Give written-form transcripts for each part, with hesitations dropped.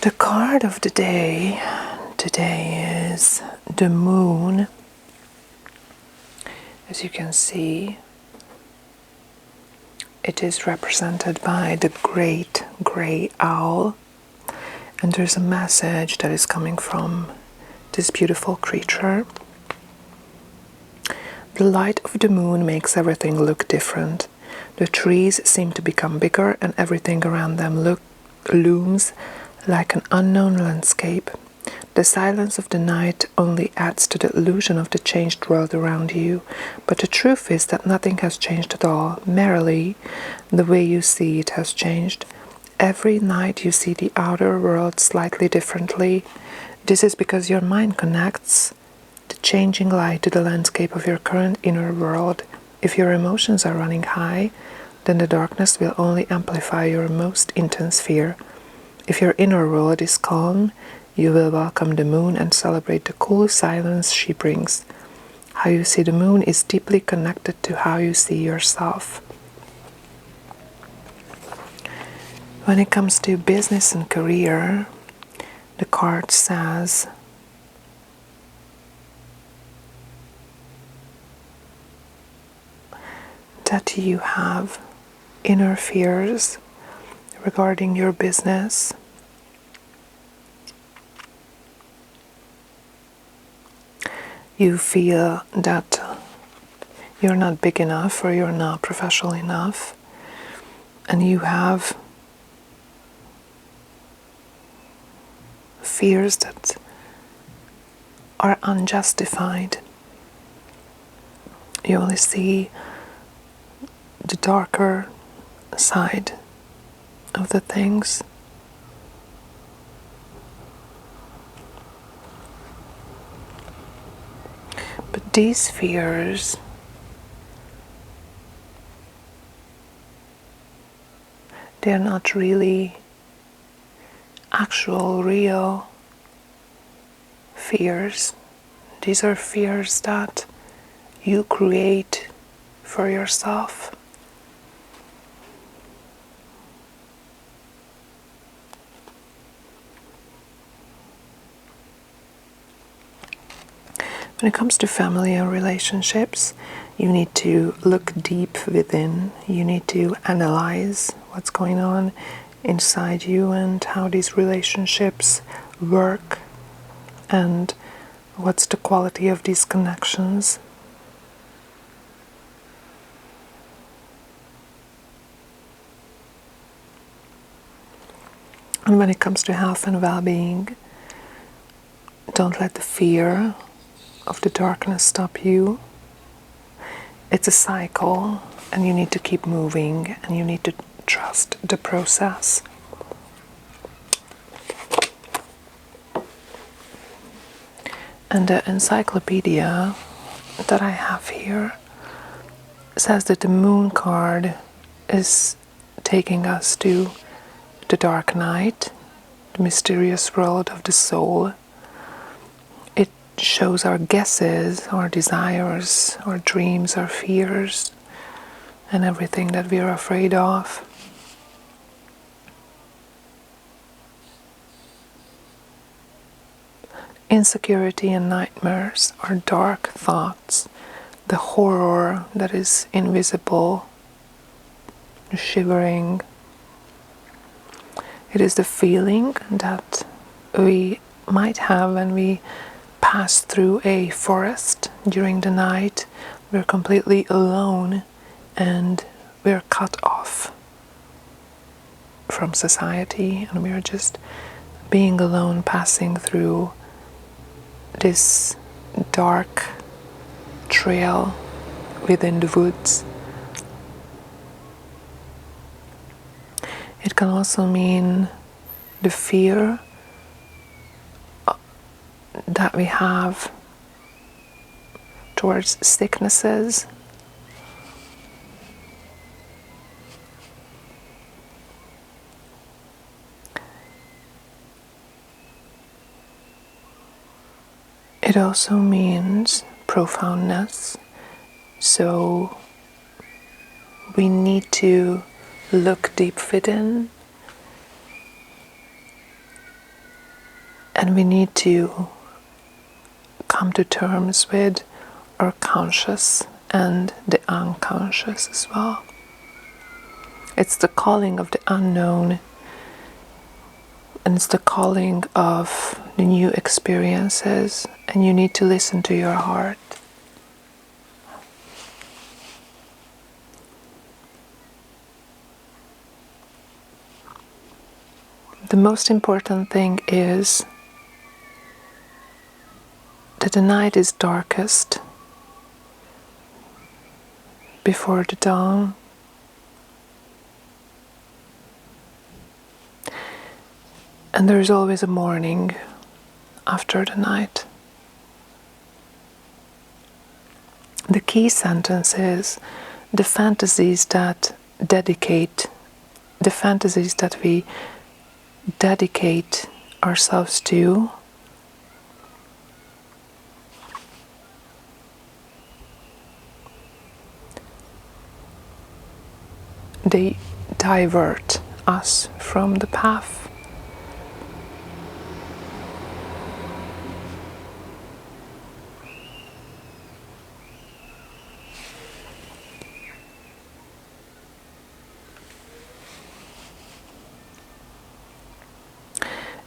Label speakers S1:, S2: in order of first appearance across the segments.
S1: The card of the day today is the moon. As you can see, it is represented by the great gray owl, and there's a message that is coming from this beautiful creature. The light of the moon makes everything look different. The trees seem to become bigger and everything around them looms like an unknown landscape. The silence of the night only adds to the illusion of the changed world around you, but the truth is that nothing has changed at all. Merely, the way you see it has changed. Every night you see the outer world slightly differently. This is because your mind connects the changing light to the landscape of your current inner world. If your emotions are running high, then the darkness will only amplify your most intense fear. If your inner world is calm, you will welcome the moon and celebrate the cool silence she brings. How you see the moon is deeply connected to how you see yourself. When it comes to business and career, the card says that you have inner fears regarding your business. You feel that you're not big enough or you're not professional enough, and you have fears that are unjustified. You only see the darker side of the things. But these fears they're not really actual, real fears. These are fears that you create for yourself. When it comes to family and relationships, you need to look deep within. You need to analyze what's going on inside you and how these relationships work and what's the quality of these connections. And when it comes to health and well-being, don't let the fear of the darkness stop you. It's a cycle, and you need to keep moving, and you need to trust the process. And the encyclopedia that I have here says that the moon card is taking us to the dark night, the mysterious world of the soul. It shows our guesses, our desires, our dreams, our fears, and everything that we are afraid of. Insecurity and nightmares are dark thoughts, the horror that is invisible, the shivering. It is the feeling that we might have when we pass through a forest during the night. We're completely alone and we're cut off from society, and we're just being alone, passing through this dark trail within the woods. It can also mean the fear that we have towards sicknesses. It also means profoundness, so we need to look deep within And we need to come to terms with our conscious and the unconscious as well. It's the calling of the unknown, and it's the calling of the new experiences, and you need to listen to your heart. The most important thing is that the night is darkest before the dawn. And there is always a morning after the night. The key sentence is the fantasies that we dedicate ourselves to they divert us from the path.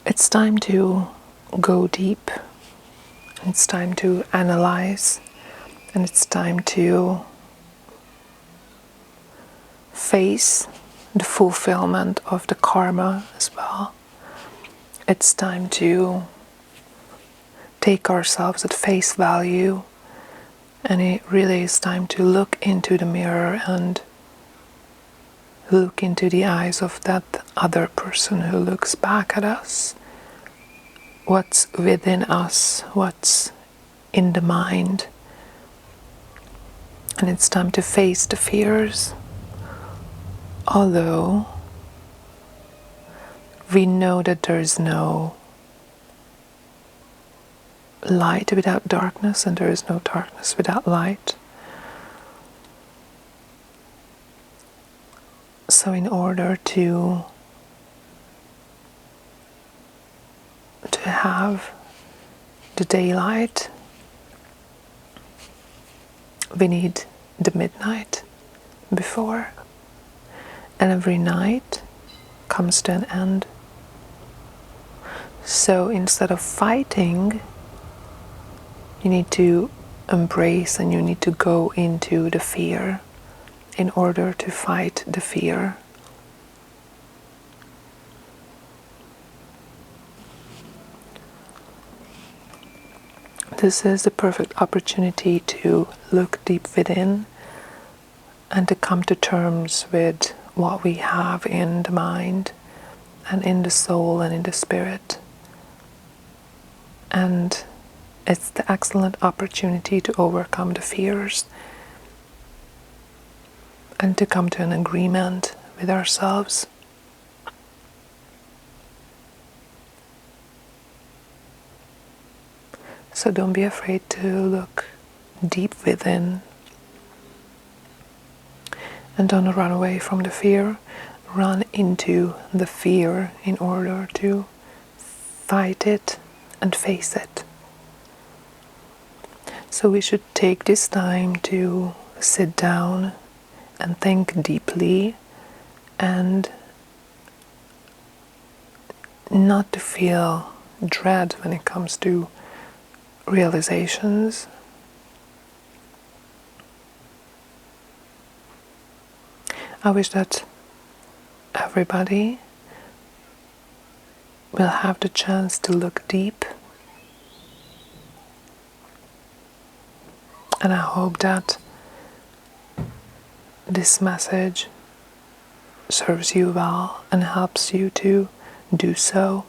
S1: It's time to go deep, it's time to analyze, and it's time to face the fulfillment of the karma as well. It's time to take ourselves at face value, and it really is time to look into the mirror and look into the eyes of that other person who looks back at us. What's within us, what's in the mind. And it's time to face the fears. Although we know that there is no light without darkness, and there is no darkness without light. So in order to have the daylight, we need the midnight before. And every night comes to an end. So instead of fighting, you need to embrace and you need to go into the fear in order to fight the fear. This is the perfect opportunity to look deep within and to come to terms with what we have in the mind and in the soul and in the spirit. And it's the excellent opportunity to overcome the fears and to come to an agreement with ourselves. So don't be afraid to look deep within and don't run away from the fear. Run into the fear in order to fight it and face it. So we should take this time to sit down and think deeply and not to feel dread when it comes to realizations. I wish that everybody will have the chance to look deep, and I hope that this message serves you well and helps you to do so.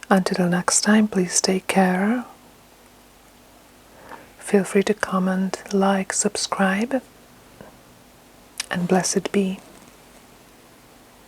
S1: Until next time, please take care. Feel free to comment, like, subscribe, and blessed be.